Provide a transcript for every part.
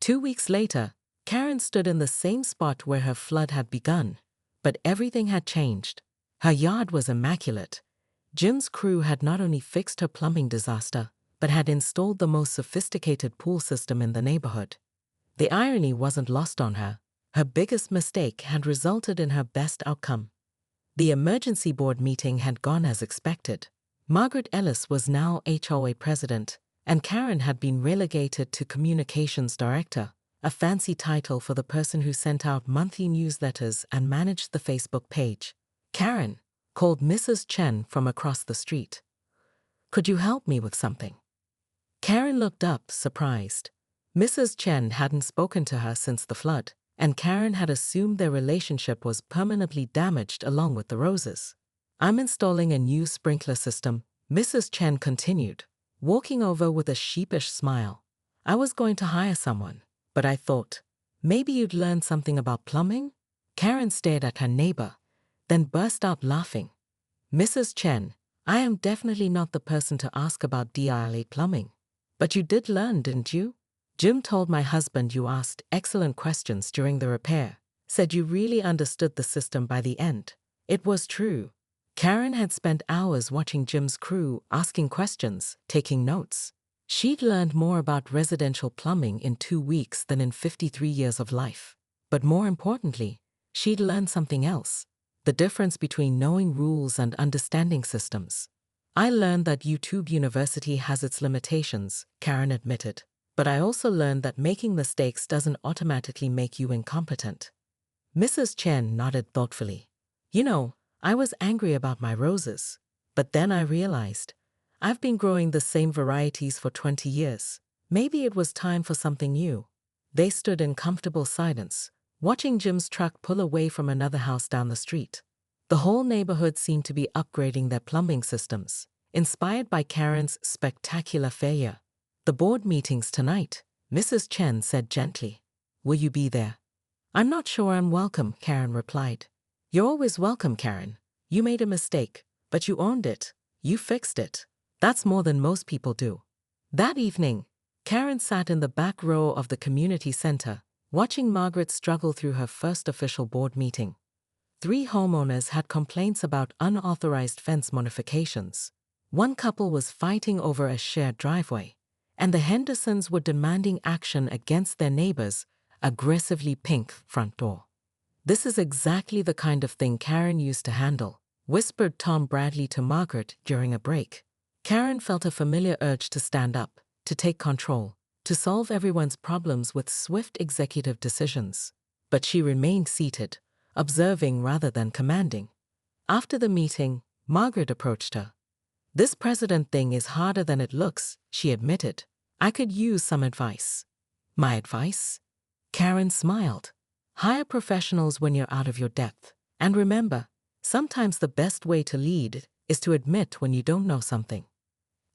2 weeks later, Karen stood in the same spot where her flood had begun, but everything had changed. Her yard was immaculate. Jim's crew had not only fixed her plumbing disaster, but had installed the most sophisticated pool system in the neighborhood. The irony wasn't lost on her. Her biggest mistake had resulted in her best outcome. The emergency board meeting had gone as expected. Margaret Ellis was now HOA president, and Karen had been relegated to communications director, a fancy title for the person who sent out monthly newsletters and managed the Facebook page. Karen called Mrs. Chen from across the street. "Could you help me with something?" Karen looked up, surprised. Mrs. Chen hadn't spoken to her since the flood, and Karen had assumed their relationship was permanently damaged along with the roses. "I'm installing a new sprinkler system," Mrs. Chen continued, walking over with a sheepish smile. "I was going to hire someone, but I thought, maybe you'd learn something about plumbing?" Karen stared at her neighbor, then burst out laughing. "Mrs. Chen, I am definitely not the person to ask about DIY plumbing. But you did learn, didn't you? Jim told my husband you asked excellent questions during the repair, said you really understood the system by the end." It was true. Karen had spent hours watching Jim's crew, asking questions, taking notes. She'd learned more about residential plumbing in 2 weeks than in 53 years of life. But more importantly, she'd learned something else: the difference between knowing rules and understanding systems. "I learned that YouTube University has its limitations," Karen admitted. "But I also learned that making mistakes doesn't automatically make you incompetent." Mrs. Chen nodded thoughtfully. "You know, I was angry about my roses. But then I realized, I've been growing the same varieties for 20 years. Maybe it was time for something new." They stood in comfortable silence, watching Jim's truck pull away from another house down the street. The whole neighborhood seemed to be upgrading their plumbing systems, inspired by Karen's spectacular failure. "The board meeting's tonight," Mrs. Chen said gently. "Will you be there?" "I'm not sure I'm welcome," Karen replied. "You're always welcome, Karen. You made a mistake, but you owned it. You fixed it. That's more than most people do." That evening, Karen sat in the back row of the community center, watching Margaret struggle through her first official board meeting. 3 homeowners had complaints about unauthorized fence modifications. One couple was fighting over a shared driveway, and the Hendersons were demanding action against their neighbor's aggressively pink front door. "This is exactly the kind of thing Karen used to handle," whispered Tom Bradley to Margaret during a break. Karen felt a familiar urge to stand up, to take control, to solve everyone's problems with swift executive decisions. But she remained seated, observing rather than commanding. After the meeting, Margaret approached her. "This president thing is harder than it looks," she admitted. "I could use some advice." "My advice?" Karen smiled. "Hire professionals when you're out of your depth. And remember, sometimes the best way to lead is to admit when you don't know something."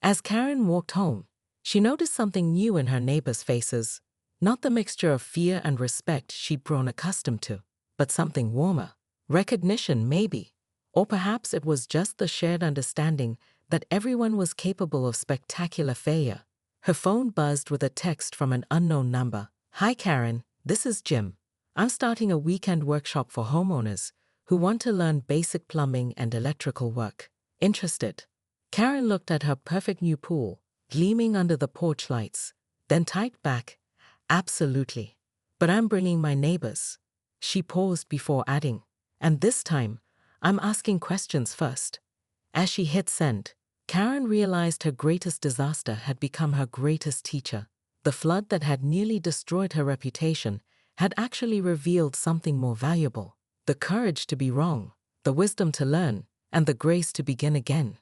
As Karen walked home, she noticed something new in her neighbors' faces. Not the mixture of fear and respect she'd grown accustomed to, but something warmer. Recognition, maybe. Or perhaps it was just the shared understanding that everyone was capable of spectacular failure. Her phone buzzed with a text from an unknown number. "Hi Karen, this is Jim. I'm starting a weekend workshop for homeowners who want to learn basic plumbing and electrical work. Interested?" Karen looked at her perfect new pool, gleaming under the porch lights, then typed back, "Absolutely. But I'm bringing my neighbors." She paused before adding, "And this time, I'm asking questions first." As she hit send, Karen realized her greatest disaster had become her greatest teacher. The flood that had nearly destroyed her reputation had actually revealed something more valuable: the courage to be wrong, the wisdom to learn, and the grace to begin again.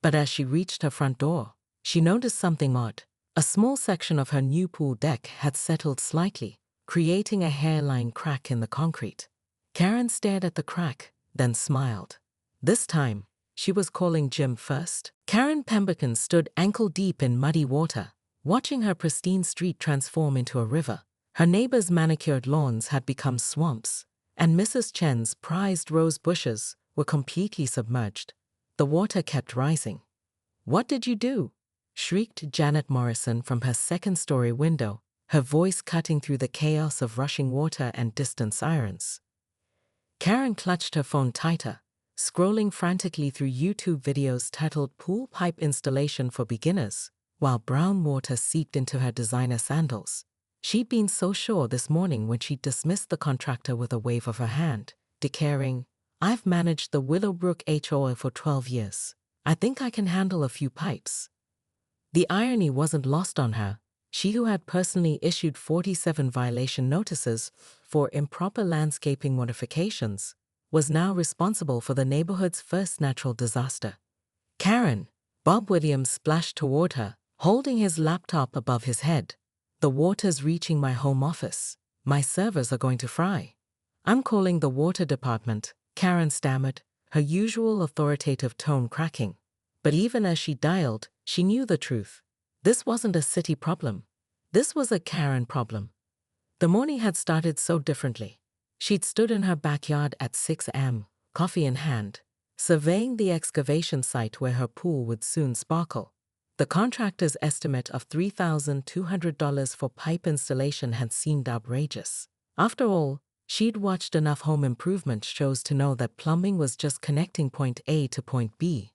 But as she reached her front door, she noticed something odd. A small section of her new pool deck had settled slightly, creating a hairline crack in the concrete. Karen stared at the crack, then smiled. This time, she was calling Jim first. Karen Pemberton stood ankle-deep in muddy water, watching her pristine street transform into a river. Her neighbors' manicured lawns had become swamps, and Mrs. Chen's prized rose bushes were completely submerged. The water kept rising. "What did you do?" shrieked Janet Morrison from her second-story window, her voice cutting through the chaos of rushing water and distant sirens. Karen clutched her phone tighter, scrolling frantically through YouTube videos titled Pool Pipe Installation for Beginners, while brown water seeped into her designer sandals. She'd been so sure this morning when she dismissed the contractor with a wave of her hand, declaring, "I've managed the Willowbrook HOA for 12 years. I think I can handle a few pipes." The irony wasn't lost on her. She who had personally issued 47 violation notices for improper landscaping modifications was now responsible for the neighborhood's first natural disaster. "Karen," Bob Williams splashed toward her, holding his laptop above his head. "The water's reaching my home office. My servers are going to fry." "I'm calling the water department," Karen stammered, her usual authoritative tone cracking. But even as she dialed, she knew the truth. This wasn't a city problem. This was a Karen problem. The morning had started so differently. She'd stood in her backyard at 6 a.m., coffee in hand, surveying the excavation site where her pool would soon sparkle. The contractor's estimate of $3,200 for pipe installation had seemed outrageous. After all, she'd watched enough home improvement shows to know that plumbing was just connecting point A to point B.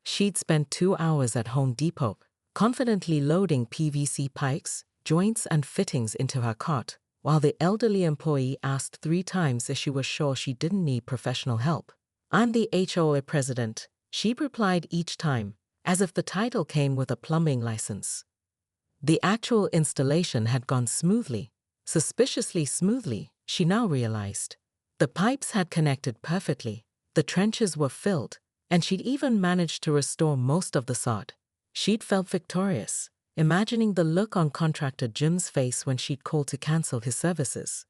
She'd spent 2 hours at Home Depot, confidently loading PVC pipes, joints and fittings into her cart, while the elderly employee asked 3 times if she was sure she didn't need professional help. "I'm the HOA president," she replied each time, as if the title came with a plumbing license. The actual installation had gone smoothly, suspiciously smoothly, she now realized. The pipes had connected perfectly, the trenches were filled, and she'd even managed to restore most of the sod. She'd felt victorious, imagining the look on contractor Jim's face when she'd called to cancel his services.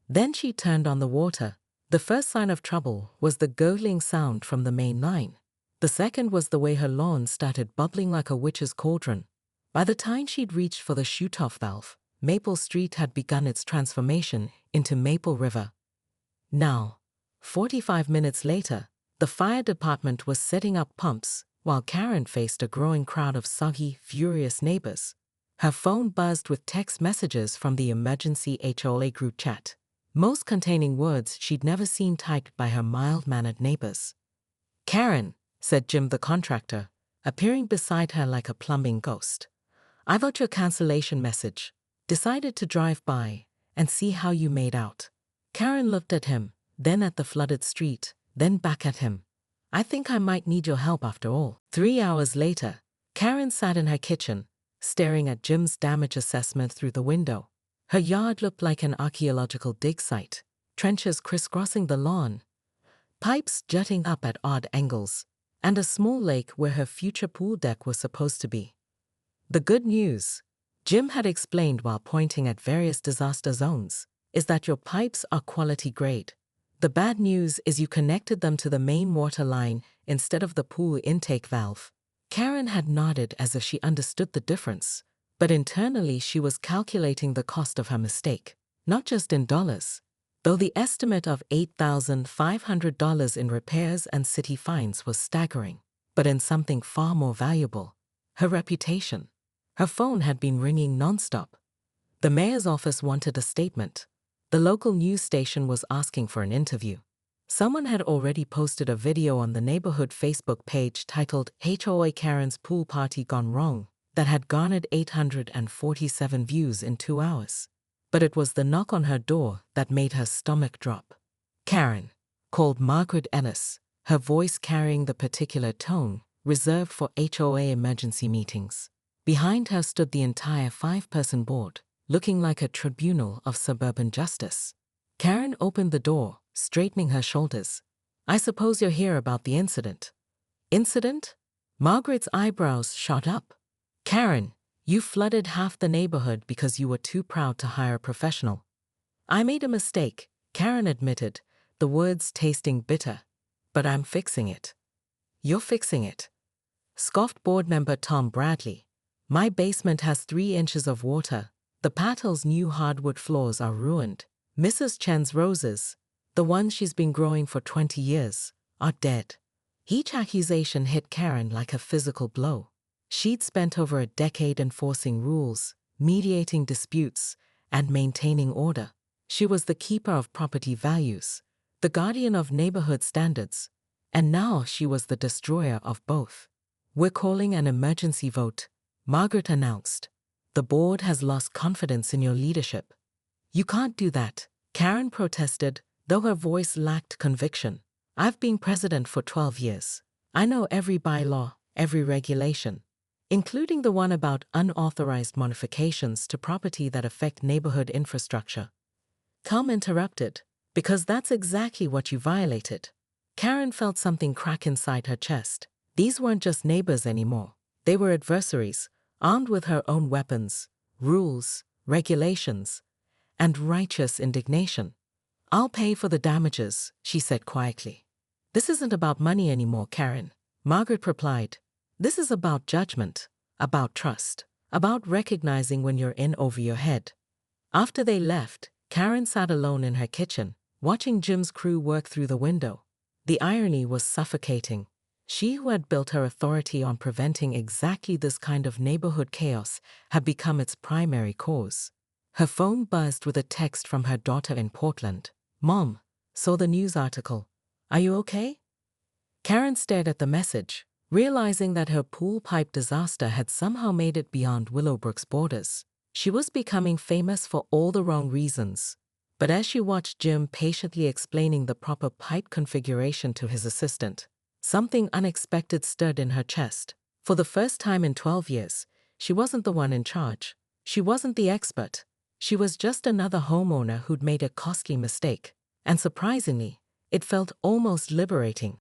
Then she turned on the water. The first sign of trouble was the gurgling sound from the main line. The second was the way her lawn started bubbling like a witch's cauldron. By the time she'd reached for the shoot-off valve, Maple Street had begun its transformation into Maple River. Now, 45 minutes later, the fire department was setting up pumps, while Karen faced a growing crowd of soggy, furious neighbors. Her phone buzzed with text messages from the emergency HOA group chat, most containing words she'd never seen typed by her mild-mannered neighbors. "Karen," said Jim the contractor, appearing beside her like a plumbing ghost, "I got your cancellation message. Decided to drive by and see how you made out." Karen looked at him, then at the flooded street, then back at him. "I think I might need your help after all." 3 hours later, Karen sat in her kitchen, staring at Jim's damage assessment through the window. Her yard looked like an archaeological dig site, trenches crisscrossing the lawn, pipes jutting up at odd angles, and a small lake where her future pool deck was supposed to be. "The good news," Jim had explained while pointing at various disaster zones, "is that your pipes are quality grade. The bad news is you connected them to the main water line instead of the pool intake valve." Karen had nodded as if she understood the difference, but internally she was calculating the cost of her mistake, not just in dollars, though the estimate of $8,500 in repairs and city fines was staggering, but in something far more valuable: her reputation. Her phone had been ringing nonstop. The mayor's office wanted a statement. The local news station was asking for an interview. Someone had already posted a video on the neighborhood Facebook page titled "HOA Karen's Pool Party Gone Wrong" that had garnered 847 views in 2 hours. But it was the knock on her door that made her stomach drop. "Karen," called Margaret Ellis, her voice carrying the particular tone reserved for HOA emergency meetings. Behind her stood the entire 5-person board, looking like a tribunal of suburban justice. Karen opened the door, straightening her shoulders. "I suppose you're here about the incident." "Incident?" Margaret's eyebrows shot up. "Karen, you flooded half the neighborhood because you were too proud to hire a professional." "I made a mistake," Karen admitted, the words tasting bitter. "But I'm fixing it." "You're fixing it?" scoffed board member Tom Bradley. "My basement has 3 inches of water. The Patel's new hardwood floors are ruined. Mrs. Chen's roses, the ones she's been growing for 20 years, are dead." Each accusation hit Karen like a physical blow. She'd spent over a decade enforcing rules, mediating disputes, and maintaining order. She was the keeper of property values, the guardian of neighborhood standards, and now she was the destroyer of both. "We're calling an emergency vote," Margaret announced. "The board has lost confidence in your leadership." "You can't do that," Karen protested, though her voice lacked conviction. "I've been president for 12 years. I know every bylaw, every regulation, including the one about unauthorized modifications to property that affect neighborhood infrastructure." Tom interrupted, "Because that's exactly what you violated." Karen felt something crack inside her chest. These weren't just neighbors anymore. They were adversaries, armed with her own weapons, rules, regulations, and righteous indignation. "I'll pay for the damages," she said quietly. "This isn't about money anymore, Karen," Margaret replied. "This is about judgment, about trust, about recognizing when you're in over your head." After they left, Karen sat alone in her kitchen, watching Jim's crew work through the window. The irony was suffocating. She who had built her authority on preventing exactly this kind of neighborhood chaos had become its primary cause. Her phone buzzed with a text from her daughter in Portland. "Mom, saw the news article. Are you okay?" Karen stared at the message, realizing that her pool pipe disaster had somehow made it beyond Willowbrook's borders. She was becoming famous for all the wrong reasons. But as she watched Jim patiently explaining the proper pipe configuration to his assistant, something unexpected stirred in her chest. For the first time in 12 years, she wasn't the one in charge. She wasn't the expert. She was just another homeowner who'd made a costly mistake. And surprisingly, it felt almost liberating.